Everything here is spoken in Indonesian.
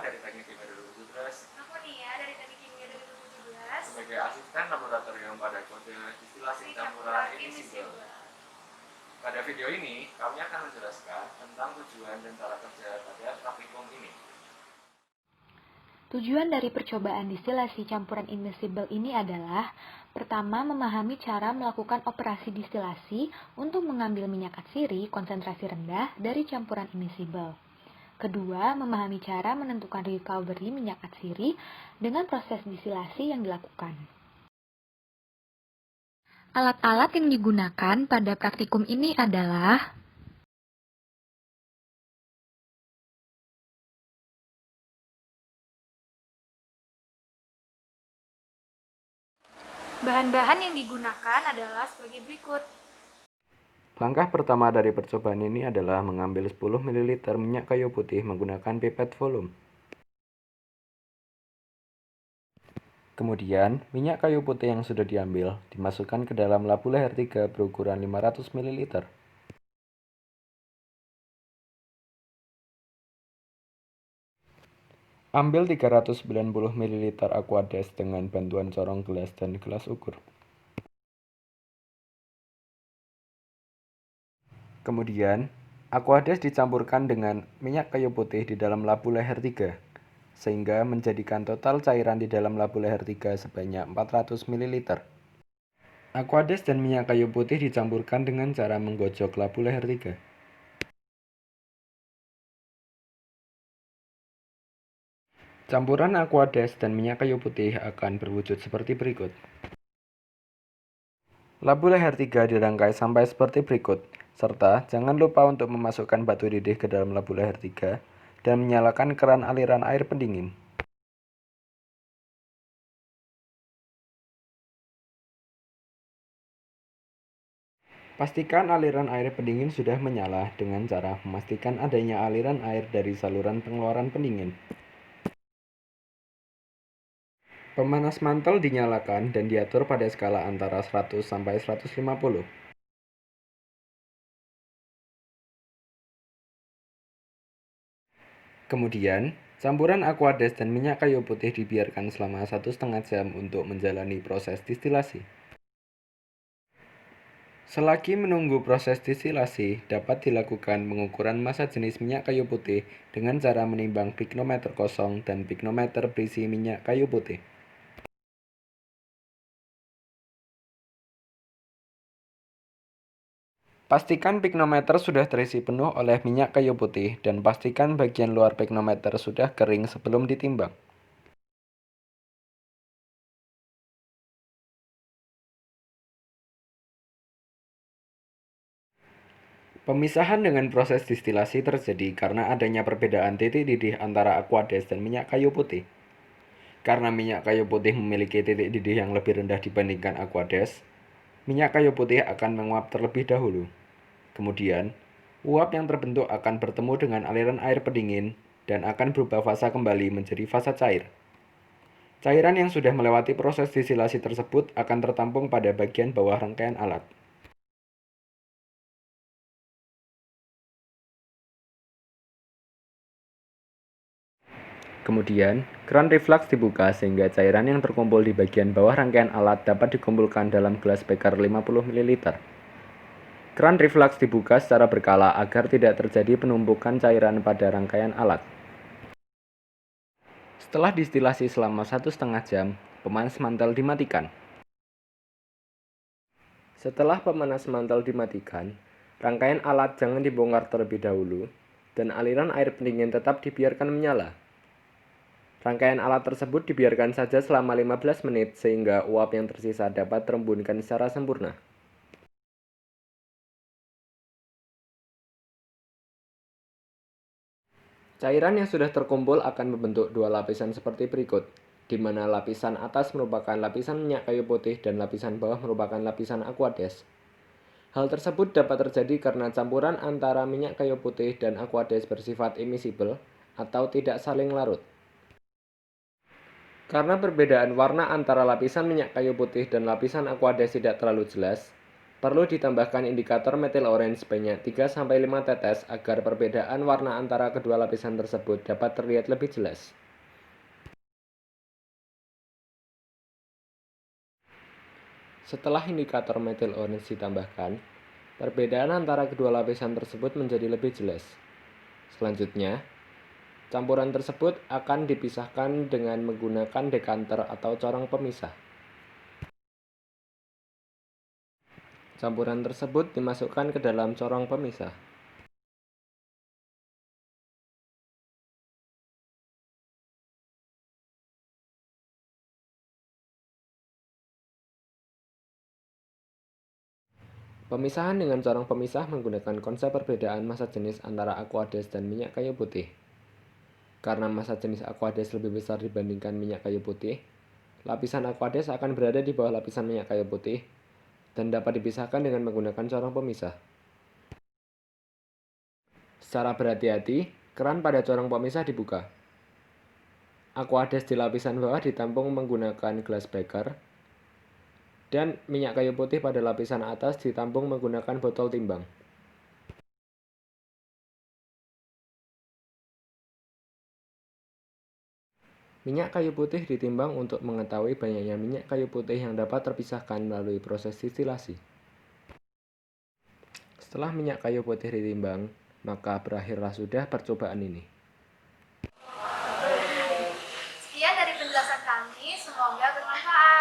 dari Teknik Kimia 2017. Aku Nia dari Teknik Kimia 2017. Sebagai asisten laboratorium pada kode distilasi campuran imisibel. Pada video ini, kami akan menjelaskan tentang tujuan dan cara kerja pada praktikum ini. Tujuan dari percobaan distilasi campuran immiscible ini adalah pertama, memahami cara melakukan operasi distilasi untuk mengambil minyak atsiri konsentrasi rendah dari campuran immiscible. Kedua, memahami cara menentukan recovery minyak atsiri dengan proses distilasi yang dilakukan. Alat-alat yang digunakan pada praktikum ini adalah Bahan-bahan yang digunakan adalah sebagai berikut. Langkah pertama dari percobaan ini adalah mengambil 10 ml minyak kayu putih menggunakan pipet volume. Kemudian, minyak kayu putih yang sudah diambil dimasukkan ke dalam labu leher 3 berukuran 500 ml. Ambil 390 ml Aquades dengan bantuan corong gelas dan gelas ukur. Kemudian, Aquades dicampurkan dengan minyak kayu putih di dalam labu leher 3, sehingga menjadikan total cairan di dalam labu leher 3 sebanyak 400 ml. Aquades dan minyak kayu putih dicampurkan dengan cara menggocok labu leher 3. Campuran Aquades dan minyak kayu putih akan berwujud seperti berikut. Labu leher 3 dirangkai sampai seperti berikut, serta jangan lupa untuk memasukkan batu didih ke dalam labu leher 3 dan menyalakan keran aliran air pendingin. Pastikan aliran air pendingin sudah menyala dengan cara memastikan adanya aliran air dari saluran pengeluaran pendingin. Pemanas mantel dinyalakan dan diatur pada skala antara 100 sampai 150. Kemudian, campuran Aquades dan minyak kayu putih dibiarkan selama 1,5 jam untuk menjalani proses distilasi. Selagi menunggu proses distilasi, dapat dilakukan pengukuran massa jenis minyak kayu putih dengan cara menimbang piknometer kosong dan piknometer berisi minyak kayu putih. Pastikan piknometer sudah terisi penuh oleh minyak kayu putih dan pastikan bagian luar piknometer sudah kering sebelum ditimbang. Pemisahan dengan proses distilasi terjadi karena adanya perbedaan titik didih antara Aquades dan minyak kayu putih. Karena minyak kayu putih memiliki titik didih yang lebih rendah dibandingkan Aquades, minyak kayu putih akan menguap terlebih dahulu. Kemudian, uap yang terbentuk akan bertemu dengan aliran air pendingin dan akan berubah fasa kembali menjadi fasa cair. Cairan yang sudah melewati proses distilasi tersebut akan tertampung pada bagian bawah rangkaian alat. Kemudian, keran reflux dibuka sehingga cairan yang terkumpul di bagian bawah rangkaian alat dapat dikumpulkan dalam gelas beker 50 ml. Keran reflux dibuka secara berkala agar tidak terjadi penumpukan cairan pada rangkaian alat. Setelah distilasi selama 1,5 jam, pemanas mantel dimatikan. Setelah pemanas mantel dimatikan, rangkaian alat jangan dibongkar terlebih dahulu, dan aliran air pendingin tetap dibiarkan menyala. Rangkaian alat tersebut dibiarkan saja selama 15 menit sehingga uap yang tersisa dapat terembunkan secara sempurna. Cairan yang sudah terkumpul akan membentuk dua lapisan seperti berikut, di mana lapisan atas merupakan lapisan minyak kayu putih dan lapisan bawah merupakan lapisan Aquades. Hal tersebut dapat terjadi karena campuran antara minyak kayu putih dan Aquades bersifat immiscible atau tidak saling larut. Karena perbedaan warna antara lapisan minyak kayu putih dan lapisan Aquades tidak terlalu jelas, Perlu ditambahkan indikator methyl orange sebanyak 3-5 tetes agar perbedaan warna antara kedua lapisan tersebut dapat terlihat lebih jelas. Setelah indikator methyl orange ditambahkan, perbedaan antara kedua lapisan tersebut menjadi lebih jelas. Selanjutnya, campuran tersebut akan dipisahkan dengan menggunakan dekanter atau corong pemisah. Campuran tersebut dimasukkan ke dalam corong pemisah. Pemisahan dengan corong pemisah menggunakan konsep perbedaan massa jenis antara aqueous dan minyak kayu putih. Karena massa jenis aqueous lebih besar dibandingkan minyak kayu putih, lapisan aqueous akan berada di bawah lapisan minyak kayu putih dan dapat dipisahkan dengan menggunakan corong pemisah. Secara berhati-hati, keran pada corong pemisah dibuka. Aqueous di lapisan bawah ditampung menggunakan glass beaker, dan minyak kayu putih pada lapisan atas ditampung menggunakan botol timbang. Minyak kayu putih ditimbang untuk mengetahui banyaknya minyak kayu putih yang dapat terpisahkan melalui proses distilasi. Setelah minyak kayu putih ditimbang, maka berakhirlah sudah percobaan ini. Sekian dari penjelasan kami, semoga bermanfaat.